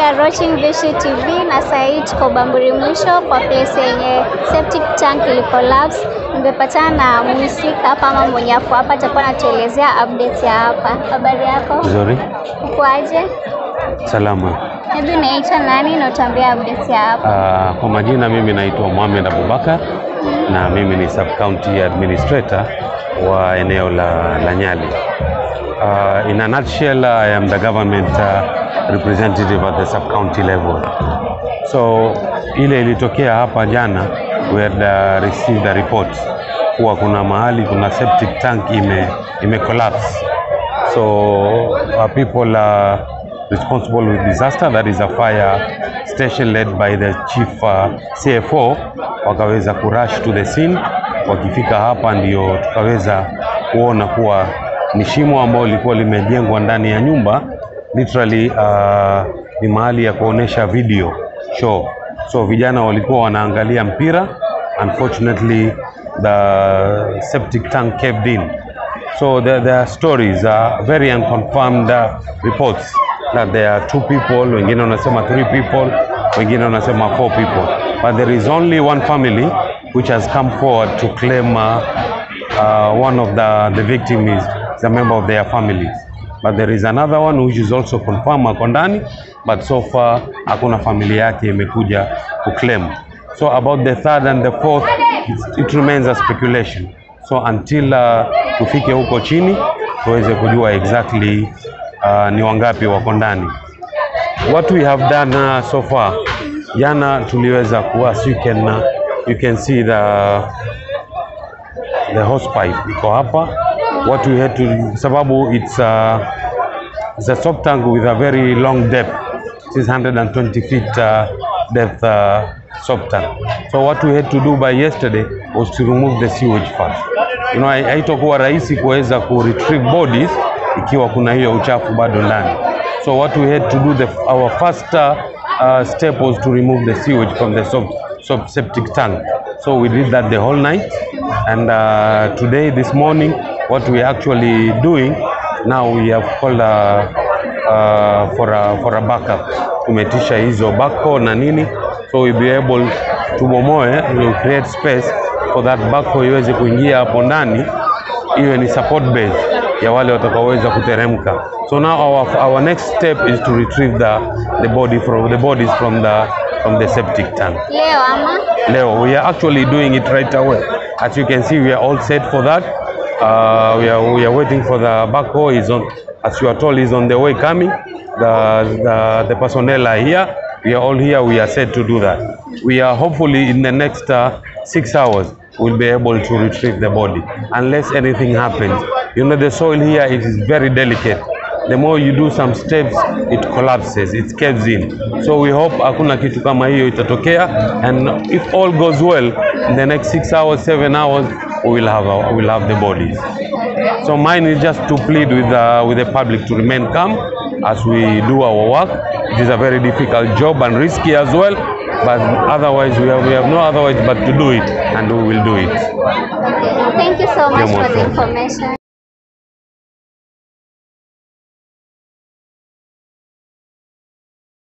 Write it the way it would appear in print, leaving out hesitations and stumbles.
are watching Veushly TV na sasa hivi tuko Bamburi mwisho kwa place yenye septic tank ili collapse. Nimepatana na mhusika hapa ama mwenye hapo hapa atakuwa anatuelezea update ya hapa. Habari yako? Nzuri. Uko aje? Salama. Hebu naitwa nani na utambia update ya hapa? Kwa majina mimi naitwa Mohamed Abubakar na mimi ni sub county administrator wa eneo la Nyali. In a nutshell, I am the government representative at the sub county level. So ile ilitokea hapa jana, we had received a report kuwa kuna mahali kuna septic tank ime collapse. So people are responsible with disaster, that is a fire station led by the chief CFO, wakaweza kurush to the scene. Wakifika hapa ndio tukaweza kuona kuwa ni shimo ambalo lilikuwa limejengwa ndani ya nyumba, literally ni mahali ya kuonesha video show. So vijana walikuwa wanaangalia mpira, unfortunately the septic tank caved in. So there are stories, very unconfirmed reports that there are 2 people, wengine wanasema 3 people, wengine wanasema 4 people. But there is only one family which has come forward to claim one of the victim is a member of their families. But there is another one which is also confirmed ako ndani, but so far hakuna familia yake imekuja to claim. So about the 3rd and the 4th, it remains a speculation. So until tufike huko chini tuweze kujua exactly ni wangapi wako ndani. What we have done so far, jana tuliweza kuwa, you can see the hose pipe iko hapa. What we had to, sababu it's a stop tank with a very long depth, 620 feet depth stop tank. So what we had to do by yesterday was to remove the sewage first. You know, haitakuwa rahisi kuweza ku retrieve bodies ikiwa kuna hiyo uchafu bado ndani. So what we had to do, our first step was to remove the sewage from the septic tank. So we did that the whole night, and today, this morning, what we are actually doing now, we have called for a backup. Tumetisha hizo backhoe na nini, so we'll be able to we'll create space for that backhoe iweze kuingia hapo ndani, iwe ni support base ya wale watakaoweza kuteremka. So now our next step is to retrieve the bodies from the septic tank. Leo we are actually doing it right away. As you can see, we are all set for that. We are waiting for the backhoe. As you are told, is on the way coming. The personnel are here. We are all here. We are set to do that. We are hopefully in the next 6 hours we'll be able to retrieve the body, unless anything happens. You know, the soil here, it is very delicate. The more you do some steps, it collapses, it caves in. So we hope hakuna kitu kama hiyo itatokea, and if all goes well, in the next 6 hours, 7 hours, we will have the bodies. So mine is just to plead with the public to remain calm as we do our work. It is a very difficult job and risky as well, but otherwise we have no other way but to do it, and we will do it. Thank you so much for the information.